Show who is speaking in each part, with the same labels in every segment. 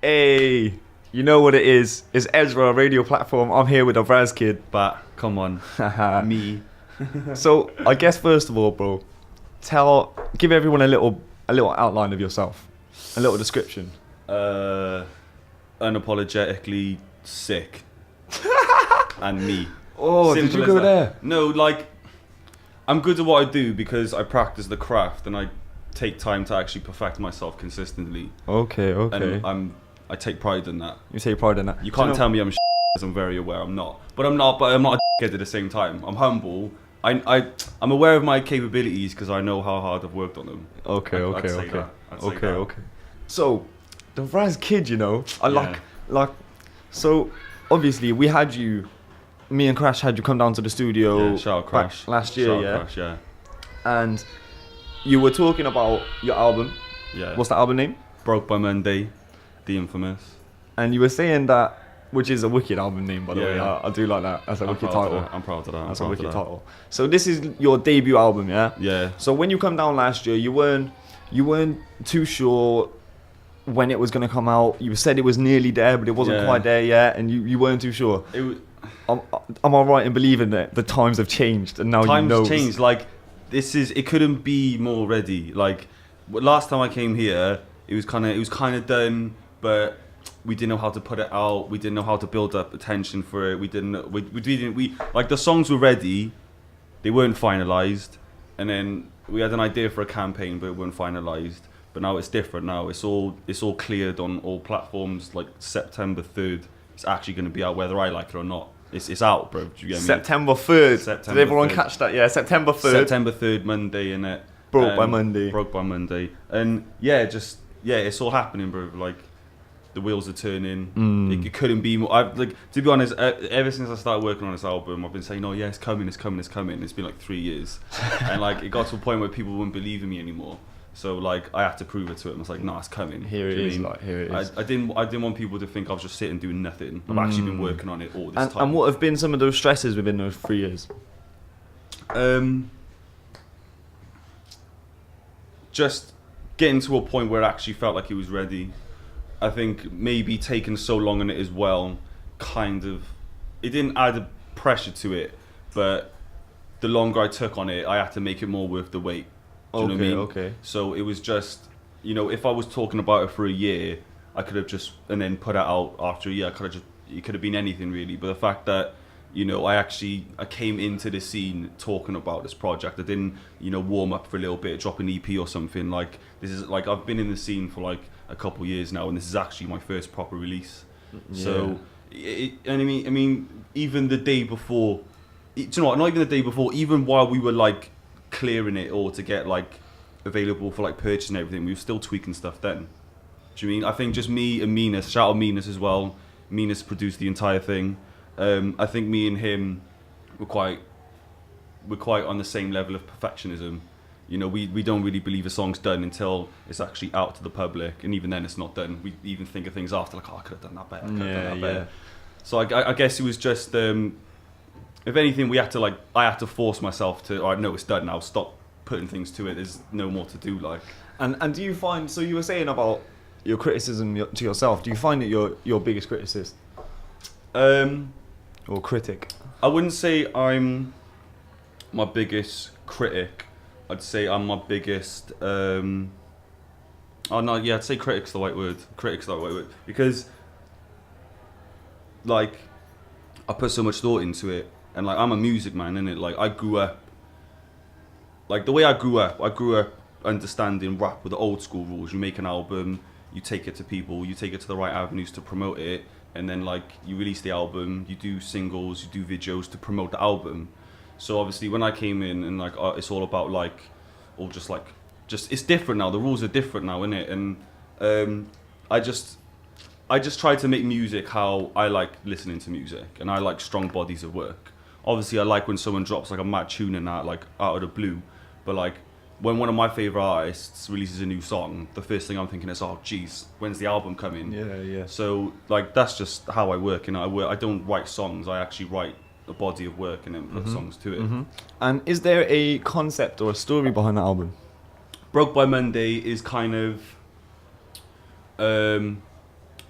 Speaker 1: Hey, you know what it is. It's Ezra, radio platform. I'm here with a Razkid.
Speaker 2: But come on, me.
Speaker 1: So I guess first of all, bro, give everyone a little outline of yourself, a little description.
Speaker 2: Unapologetically sick. And me.
Speaker 1: Oh,
Speaker 2: Simple
Speaker 1: did you
Speaker 2: as
Speaker 1: go
Speaker 2: that.
Speaker 1: there?
Speaker 2: No, like, I'm good at what I do because I practice the craft and I take time to actually perfect myself consistently.
Speaker 1: Okay.
Speaker 2: And I take pride in that.
Speaker 1: You take pride in that.
Speaker 2: You can't tell me I'm because I'm very aware I'm not. But I'm not a dickhead at the same time. I'm humble. I'm aware of my capabilities because I know how hard I've worked on them. I'd say that.
Speaker 1: So, the Razkid, you know, so obviously we had you, me and Crash had you come down to the studio last year,
Speaker 2: Crash, yeah.
Speaker 1: And you were talking about your album.
Speaker 2: Yeah.
Speaker 1: What's the album name?
Speaker 2: Broke by Monday, the infamous.
Speaker 1: And you were saying that, which is a wicked album name, by the way.
Speaker 2: Yeah.
Speaker 1: I do like that. That's a wicked title.
Speaker 2: I'm proud of that.
Speaker 1: That's a wicked title. So this is your debut album, yeah?
Speaker 2: Yeah.
Speaker 1: So when you come down last year, you weren't too sure when it was going to come out. You said it was nearly there, but it wasn't quite there yet, and you weren't too sure. Am I right in believing that the times have changed and now you know?
Speaker 2: Times changed. Like, it couldn't be more ready. Like, last time I came here, it was kind of done, but we didn't know how to put it out. We didn't know how to build up attention for it. We like, the songs were ready, they weren't finalized, and then we had an idea for a campaign, but it weren't finalized. But now it's different. Now it's all cleared on all platforms. Like September 3rd, it's actually going to be out whether I like it or not. It's out, bro. Do you get me?
Speaker 1: September 3rd. Did everyone catch that? Yeah, September 3rd.
Speaker 2: September 3rd, Monday, innit?
Speaker 1: Broke by Monday.
Speaker 2: Broke by Monday. And it's all happening, bro. Like, the wheels are turning. It couldn't be more. To be honest, ever since I started working on this album, I've been saying, "Oh yeah, it's coming." It's been like 3 years, and like it got to a point where people wouldn't believe in me anymore. So like I had to prove it to them. I was like, "No, it's coming."
Speaker 1: Here it is.
Speaker 2: I didn't want people to think I was just sitting doing nothing. I've actually been working on it all this time.
Speaker 1: And what have been some of those stresses within those 3 years?
Speaker 2: Just getting to a point where it actually felt like it was ready. I think maybe taking so long on it as well, it didn't add pressure to it, but the longer I took on it, I had to make it more worth the wait. Do you know what I mean?
Speaker 1: Okay.
Speaker 2: So it was just, if I was talking about it for a year, I could have just, and then put it out after a year, it could have been anything really. But the fact that, I came into the scene talking about this project. I didn't, warm up for a little bit, drop an EP or something. Like, this is, like, I've been in the scene for like a couple years now, and this is actually my first proper release. Yeah. So, even the day before, do you know what, not even the day before, even while we were like clearing it all to get like available for like purchase and everything, we were still tweaking stuff then. Do you mean? I think just me and Minas, shout out Minas as well. Minas produced the entire thing. I think me and him were quite on the same level of perfectionism. We don't really believe a song's done until it's actually out to the public, and even then it's not done. We even think of things after, like, I could have done that better. So I guess it was just, if anything, I had to force myself to, all right, no, it's done now, stop putting things to it, there's no more to do, like.
Speaker 1: And do you find, so you were saying about your criticism to yourself, do you find that you're your biggest criticist? Or critic?
Speaker 2: I wouldn't say I'm my biggest critic. I'd say I'm my biggest. I'd say critic's the right word. Because, like, I put so much thought into it, and like I'm a music man, innit? Like I grew up. Like the way I grew up understanding rap with the old school rules. You make an album, you take it to people, you take it to the right avenues to promote it. And then like you release the album, you do singles, you do videos to promote the album. So obviously when I came in and like it's all about like, or just it's different now. The rules are different now, innit? And I just try to make music how I like listening to music, and I like strong bodies of work. Obviously I like when someone drops like a mad tune and that, like out of the blue, but like when one of my favourite artists releases a new song, the first thing I'm thinking is, oh geez, when's the album coming?
Speaker 1: Yeah.
Speaker 2: So like that's just how I work, I don't write songs, I actually write a body of work and then put songs to it.
Speaker 1: And is there a concept or a story behind the album?
Speaker 2: Broke by Monday is kind of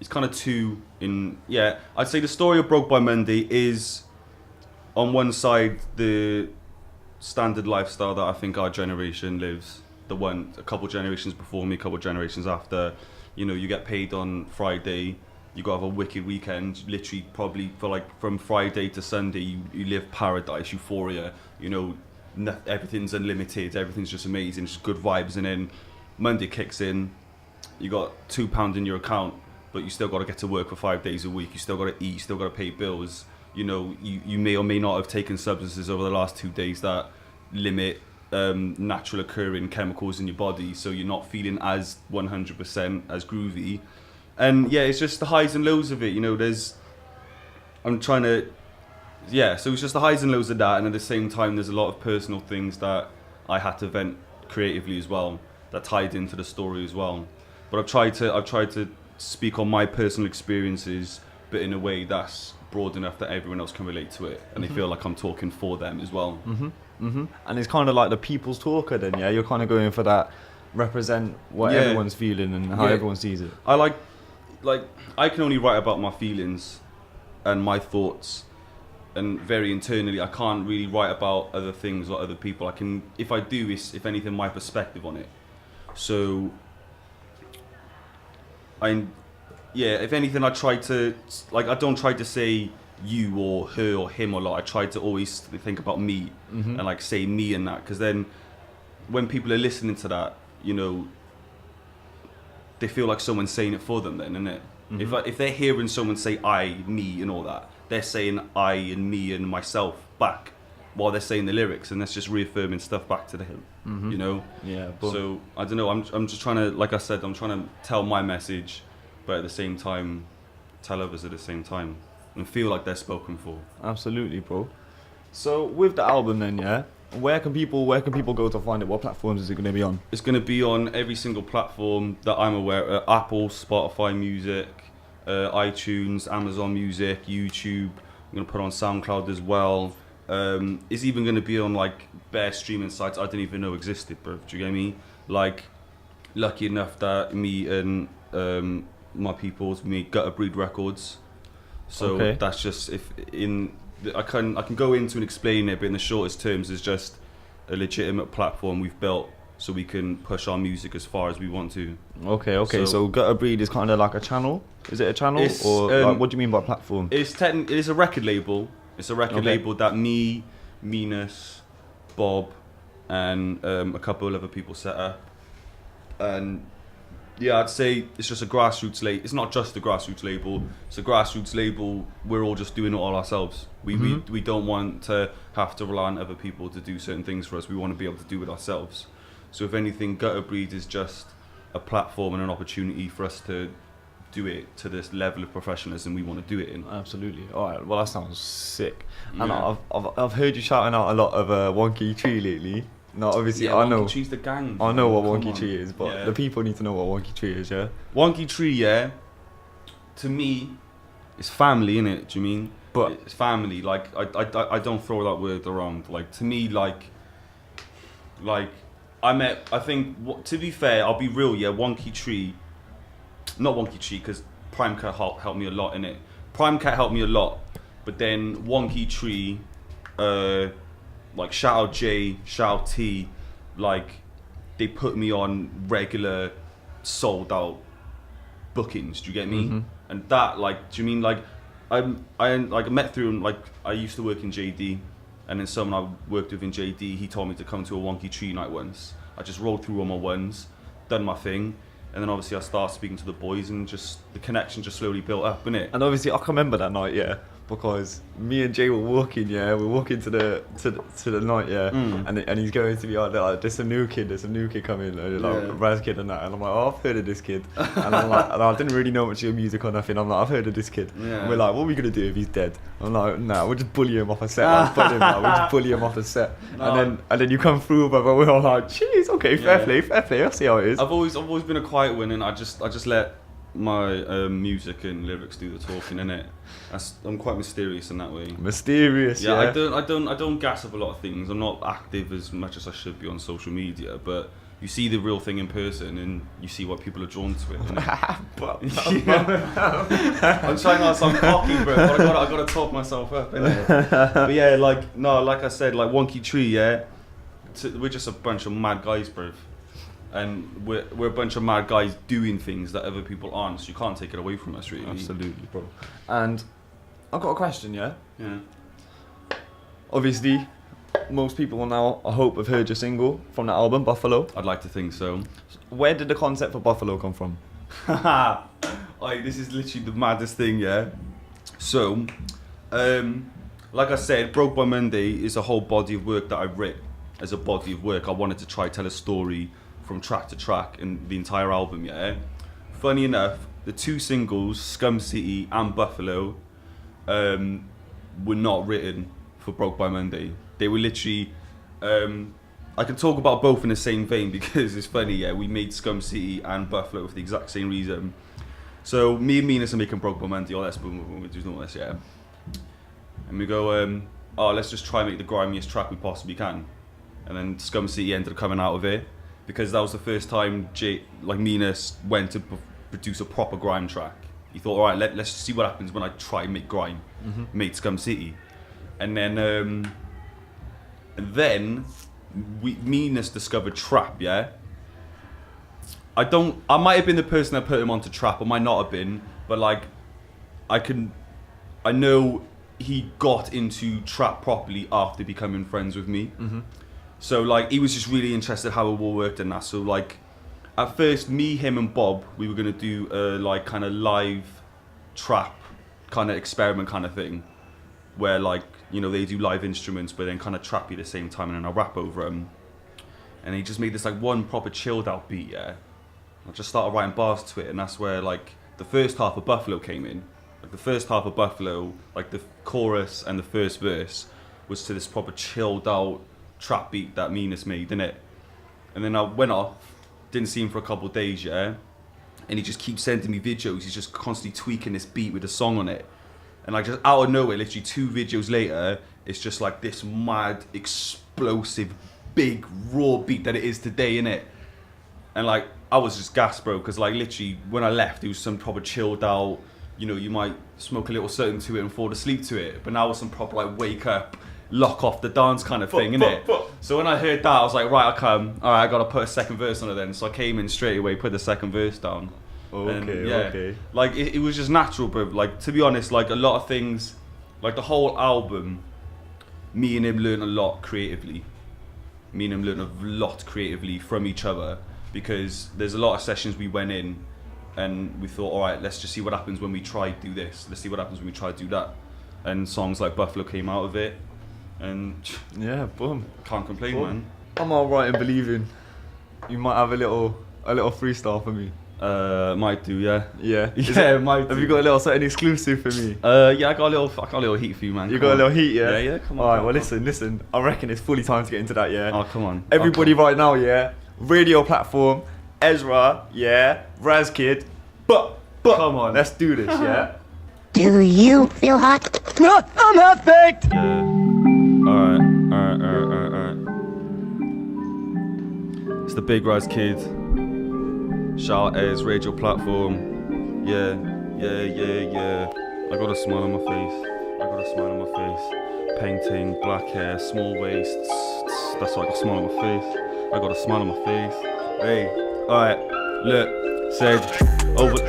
Speaker 2: it's kind of two in. Yeah, I'd say the story of Broke by Monday is, on one side, the standard lifestyle that I think our generation lives. The one a couple generations before me, a couple generations after. You know, you get paid on Friday. You got to have a wicked weekend. Literally, probably for like from Friday to Sunday, you live paradise, euphoria. You know, everything's unlimited. Everything's just amazing. Just good vibes. And then Monday kicks in. You got £2 in your account, but you still got to get to work for 5 days a week. You still got to eat. You still got to pay bills. You know, you may or may not have taken substances over the last 2 days that limit natural occurring chemicals in your body, so you're not feeling as 100% as groovy. And yeah, it's just the highs and lows of it. You know, so it's just the highs and lows of that, and at the same time there's a lot of personal things that I had to vent creatively as well, that tied into the story as well. But I've tried to speak on my personal experiences, but in a way that's broad enough that everyone else can relate to it, and they feel like I'm talking for them as well.
Speaker 1: And it's kind of like the people's talker then, yeah? You're kind of going for that, represent what everyone's feeling and how everyone sees it.
Speaker 2: I like I can only write about my feelings and my thoughts, and very internally. I can't really write about other things or other people. I can, if I do, it's if anything my perspective on it. So if anything, I try to, like, I don't try to say you or her or him a lot. I try to always think about me and like say me and that, because then when people are listening to that, you know, they feel like someone's saying it for them then, isn't it? If they're hearing someone say I, me and all that, they're saying I and me and myself back while they're saying the lyrics, and that's just reaffirming stuff back to them, you know?
Speaker 1: Yeah.
Speaker 2: So I don't know, I'm just trying to, like I said, I'm trying to tell my message, but at the same time tell others at the same time and feel like they're spoken for.
Speaker 1: Absolutely, bro. So with the album then, yeah, where can people go to find it? What platforms is it going to be on?
Speaker 2: It's going to be on every single platform that I'm aware of. Apple, Spotify Music, iTunes, Amazon Music, YouTube. I'm going to put it on SoundCloud as well. It's even going to be on like bare streaming sites I didn't even know existed, bro. Do you get me? Like, lucky enough that me and my peoples made Gutter Breed Records. So that's just, I can go into and explain it, but in the shortest terms, it's just a legitimate platform we've built so we can push our music as far as we want to.
Speaker 1: Okay. So Gutter Breed is kind of like a channel. Is it a channel, or like, what do you mean by platform?
Speaker 2: It is a record label. It's a record label that me, Minus, Bob, and a couple of other people set up. And yeah, I'd say it's just a grassroots label. It's not just a grassroots label. It's a grassroots label. We're all just doing it all ourselves. We don't want to have to rely on other people to do certain things for us. We want to be able to do it ourselves. So if anything, Gutter Breed is just a platform and an opportunity for us to do it to this level of professionalism we want to do it in.
Speaker 1: Absolutely. All right. Well, that sounds sick. And I've heard you shouting out a lot of Wonky Tree lately. No, obviously, I know.
Speaker 2: Wonky Tree's the gang.
Speaker 1: I know what Wonky Tree is, but the people need to know what Wonky Tree is, yeah?
Speaker 2: Wonky Tree, yeah, to me, it's family, innit? Do you mean?
Speaker 1: But
Speaker 2: it's family. Like, I don't throw that word around. Like, to me, like, I think, to be fair, I'll be real, yeah, Wonky Tree, not Wonky Tree, because Prime Cat helped me a lot, innit? Prime Cat helped me a lot, but then Wonky Tree, like, shout out Jay, shout out T, like, they put me on regular sold out bookings. Do you get me? And that, like, do you mean, like, I met through, like, I used to work in JD, and then someone I worked with in JD, he told me to come to a Wonky Tree night once. I just rolled through on my ones, done my thing, and then obviously I started speaking to the boys, and just the connection just slowly built up, innit?
Speaker 1: And obviously I can remember that night, yeah, because me and Jay were walking, we're walking to the night, and he's going to be like, there's a new kid coming, like Razkid and that, and I'm like, oh, I've heard of this kid, and I'm like, and I didn't really know much of music or nothing. I'm like, I've heard of this kid. And we're like, what are we gonna do if he's dead? I'm like, nah, we'll just bully him off a set. We'll just bully him off the set, and then you come through, but we're all like, jeez, okay, fair play. I'll see how it is.
Speaker 2: I've always been a quiet one, and I just let my music and lyrics do the talking, innit? I'm quite mysterious in that way.
Speaker 1: Yeah.
Speaker 2: I don't gas up a lot of things. I'm not active as much as I should be on social media, but you see the real thing in person, and you see what people are drawn to it. I'm trying not to sound cocky, bro, but I gotta talk myself up, innit? But yeah, like, no, like I said, like Wonky Tree, yeah, we're just a bunch of mad guys, bro. And we're a bunch of mad guys doing things that other people aren't, so you can't take it away from us, really.
Speaker 1: Absolutely, bro. And I've got a question, yeah?
Speaker 2: Yeah.
Speaker 1: Obviously, most people now, I hope, have heard your single from the album, Buffalo.
Speaker 2: I'd like to think so.
Speaker 1: Where did the concept for Buffalo come from?
Speaker 2: This is literally the maddest thing, yeah? So, like I said, Broke by Monday is a whole body of work that I writ as a body of work. I wanted to try tell a story from track to track in the entire album, yeah? Funny enough, the 2 singles, Scum City and Buffalo, were not written for Broke by Monday. They were literally, I can talk about both in the same vein because it's funny, yeah, we made Scum City and Buffalo for the exact same reason. So me and Minas are making Broke by Monday, let's boom, we do this, yeah. And we go, let's just try and make the grimiest track we possibly can. And then Scum City ended up coming out of it because that was the first time Minas went to produce a proper grime track. He thought, all right, let's see what happens when I try and make grime, made Scum City. And then Minas discovered trap, yeah? I might have been the person that put him onto trap, I might not have been, but like, I know he got into trap properly after becoming friends with me. So like, he was just really interested how it all worked and that. So like, at first, me, him and Bob, we were gonna do a like kind of live trap kind of experiment kind of thing, where like, you know, they do live instruments but then kind of trappy at the same time, and then I rap over them. And he just made this like one proper chilled out beat, yeah. I just started writing bars to it, and that's where like the first half of Buffalo came in. Like the first half of Buffalo, like the chorus and the first verse was to this proper chilled out trap beat that Minas made, innit? And then I went off, didn't see him for a couple of days, yeah. And he just keeps sending me videos. He's just constantly tweaking this beat with a song on it. And like just out of nowhere, literally 2 videos later, it's just like this mad, explosive, big, raw beat that it is today, innit? And like, I was just gassed, bro, because like literally when I left, it was some proper chilled out, you know, you might smoke a little something to it and fall asleep to it. But now it's some proper like wake up, lock off the dance kind of thing, innit? So when I heard that, I was like, right, alright, I gotta put a second verse on it then. So I came in straight away, put the second verse down. Okay. Like it was just natural, bro. Like to be honest, like a lot of things, like the whole album, me and him learned a lot creatively. Me and him learned a lot creatively from each other, because there's a lot of sessions we went in and we thought, all right, let's just see what happens when we try to do this. Let's see what happens when we try to do that. And songs like Buffalo came out of it, and
Speaker 1: yeah, boom.
Speaker 2: Can't complain, man.
Speaker 1: I'm alright in believing you might have a little freestyle for me.
Speaker 2: Might do, yeah.
Speaker 1: Yeah.
Speaker 2: Yeah, might do.
Speaker 1: Have you got a little something exclusive for me?
Speaker 2: Yeah, I got a little heat for you, man.
Speaker 1: You got a little heat, yeah?
Speaker 2: Yeah, come on.
Speaker 1: Alright, well listen. I reckon it's fully time to get into that, yeah?
Speaker 2: Oh, come on.
Speaker 1: Everybody right now, yeah? Radio Platform, Ezra, yeah? Razkid, but come on, let's do this, yeah?
Speaker 3: Do you feel hot? No, I'm half baked!
Speaker 2: Yeah. Alright. It's the big Razkid. Shout out Ez, Radio Platform. Yeah. I got a smile on my face. Painting, black hair, small waist. That's why I got a smile on my face. I got a smile on my face. Hey, alright, look. Said,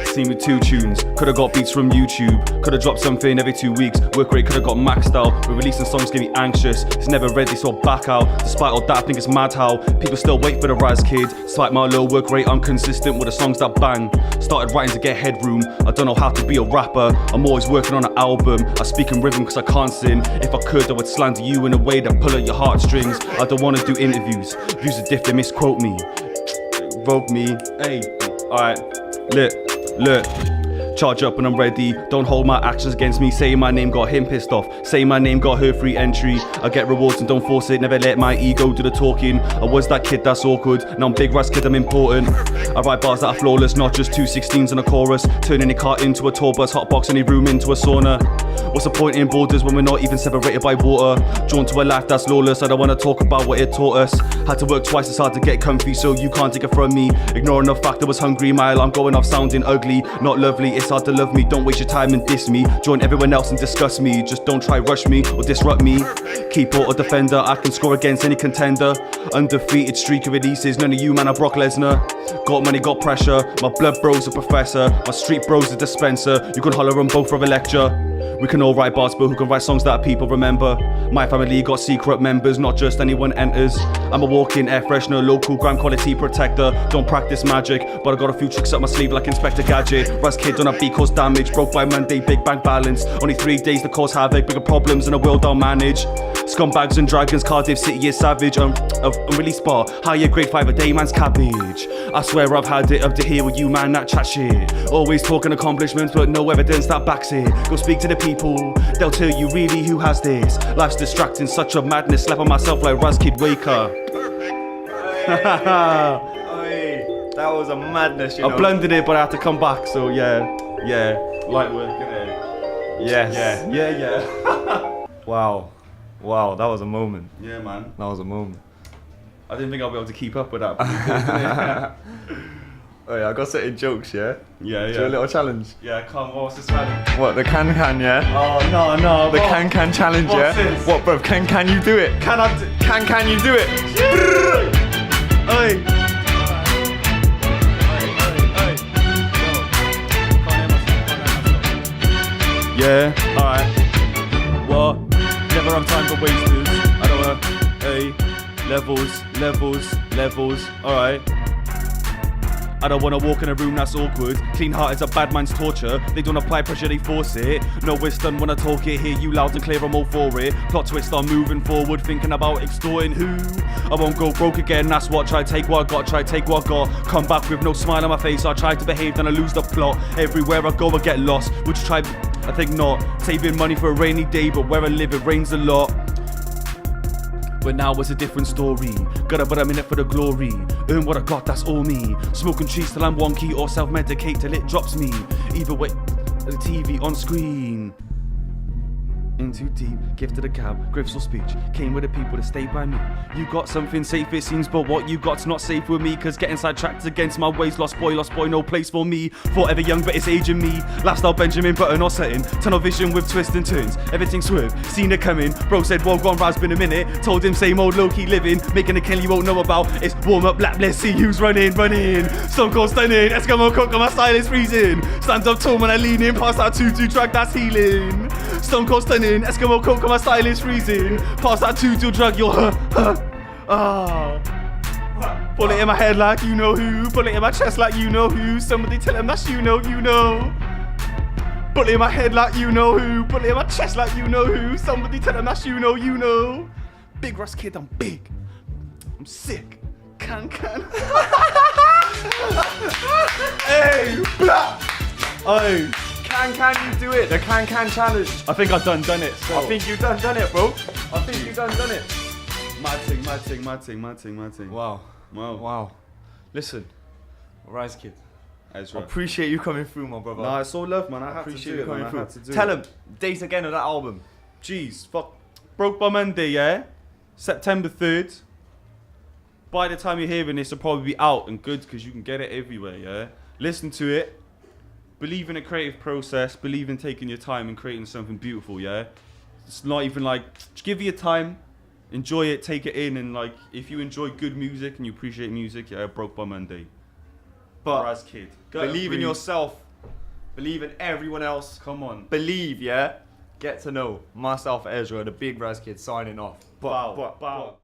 Speaker 2: seen with 2 tunes. Could've got beats from YouTube. Could've dropped something every 2 weeks. Work rate could've got maxed out. But releasing songs get me anxious. It's never ready, so back out. Despite all that, I think it's mad how people still wait for the Razkid. Despite my low work rate, I'm consistent with the songs that bang. Started writing to get headroom. I don't know how to be a rapper. I'm always working on an album. I speak in rhythm cause I can't sing. If I could, I would slander you in a way that pull at your heartstrings. I don't wanna do interviews. Views are diff, they misquote me. Vote me. Hey. Alright, look. Charge up when I'm ready. Don't hold my actions against me. Saying my name got him pissed off. Saying my name got her free entry. I get rewards and don't force it. Never let my ego do the talking. I was that kid that's awkward. Now I'm big Razkid, I'm important. I write bars that are flawless, not just 2 16s and a chorus. Turning a car into a tour bus, hotbox any room into a sauna. What's the point in borders when we're not even separated by water? Drawn to a life that's lawless, I don't wanna talk about what it taught us. Had to work twice as hard to get comfy, so you can't take it from me. Ignoring the fact I was hungry, my alarm going off sounding ugly. Not lovely, it's hard to love me, don't waste your time and diss me. Join everyone else and discuss me, just don't try rush me or disrupt me. Keeper or defender, I can score against any contender. Undefeated streak of releases, none of you man are Brock Lesnar. Got money, got pressure, my blood bro's a professor. My street bro's a dispenser, you can holler on both for a lecture. We can all write bars, but who can write songs that people remember? My family got secret members, not just anyone enters. I'm a walking air freshener, local gram quality protector. Don't practice magic, but I got a few tricks up my sleeve like Inspector Gadget. Razkid on a beat cause damage, broke by Monday, big bank balance. Only 3 days to cause havoc, bigger problems in a world I'll manage. Scumbags and dragons, Cardiff City is savage. Unreleased bar, higher grade 5 a day, man's cabbage. I swear I've had it up to here with you man that chat shit. Always talking accomplishments but no evidence that backs it. Go speak to the people, they'll tell you really who has this. Life's distracting, such a madness, slap on myself like Razkid Waker.
Speaker 1: That was a madness, you know.
Speaker 2: I blundered it but I had to come back, so yeah, light work, innit?
Speaker 1: Yes.
Speaker 2: Yeah.
Speaker 1: Wow, that was a moment.
Speaker 2: Yeah, man.
Speaker 1: That was a moment.
Speaker 2: I didn't think I'd be able to keep up with that. But you did, didn't
Speaker 1: Oh yeah, I got certain jokes, yeah?
Speaker 2: Yeah.
Speaker 1: Do a little challenge.
Speaker 2: Yeah, come on, what's this challenge?
Speaker 1: What, the cancan, yeah?
Speaker 2: Oh, no.
Speaker 1: The cancan challenge, yeah?
Speaker 2: What's this?
Speaker 1: What, bruv, can you do it? Can you do it?
Speaker 2: Oi. Yeah, alright. What? Never have time for wasters. I don't wanna. Hey, levels. Alright. I don't wanna walk in a room that's awkward. Clean heart is a bad man's torture. They don't apply pressure, they force it. No wisdom when I talk it. Hear you loud and clear, I'm all for it. Plot twist, I'm moving forward, thinking about extorting who? I won't go broke again, that's what. Try take what I got, try take what I got. Come back with no smile on my face. I try to behave, then I lose the plot. Everywhere I go, I get lost. Would you try? I think not. Saving money for a rainy day, but where I live, it rains a lot. But now it's a different story. Gotta put a minute for the glory. Earn what I got, that's all me. Smoking trees till I'm wonky or self-medicate till it drops me. Either way, the TV on screen. In too deep, gift to the cab, graceful speech. Came with the people to stay by me. You got something safe it seems, but what you got's not safe with me. Cause getting sidetracked against my ways. Lost boy, no place for me. Forever young, but it's aging me. Lifestyle Benjamin Button or setting. Tunnel vision with twists and turns. Everything swerve, seen it coming. Bro said, well gone, Raz, been a minute. Told him same old low-key living. Making a kill you won't know about. It's warm up, black, let's see who's running. Stone cold stunning, Eskimo cook on my style is freezing. Stand up tall when I lean in, past that 2-2 track that's healing. Stone cold stunning, Eskimo coke on my style is freezing. Pass that 2-2 drug, you're Pull it in my head like you know who. Pull it in my chest like you know who. Somebody tell him that's you know. Pull it in my head like you know who. Pull it in my chest like you know who. Somebody tell him that's you know. Big Razkid, I'm big. I'm sick. Can. Hey, blah. Hey.
Speaker 1: Can you do it? The can challenge.
Speaker 2: I think I've done it. So.
Speaker 1: I think you've done it, bro. I think you've done it.
Speaker 2: Mad thing.
Speaker 1: Wow. Listen, Razkid,
Speaker 2: Ezra.
Speaker 1: I appreciate you coming through, my brother.
Speaker 2: Nah, it's all love, man. I had
Speaker 1: appreciate
Speaker 2: to do
Speaker 1: you
Speaker 2: it,
Speaker 1: coming
Speaker 2: man.
Speaker 1: through.
Speaker 2: I had to do
Speaker 1: Tell
Speaker 2: it.
Speaker 1: him date again of that album.
Speaker 2: Jeez, fuck. Broke by Monday, yeah? September 3rd. By the time you're hearing this, it'll probably be out and good because you can get it everywhere, yeah? Listen to it. Believe in a creative process. Believe in taking your time and creating something beautiful, yeah? It's not even like, just give it your time. Enjoy it, take it in, and like, if you enjoy good music and you appreciate music, yeah, Broke by Monday.
Speaker 1: But
Speaker 2: Razkid.
Speaker 1: Believe in yourself. Believe in everyone else.
Speaker 2: Come on.
Speaker 1: Believe, yeah? Get to know. Myself, Ezra, the big Razkid signing off.
Speaker 2: Bow.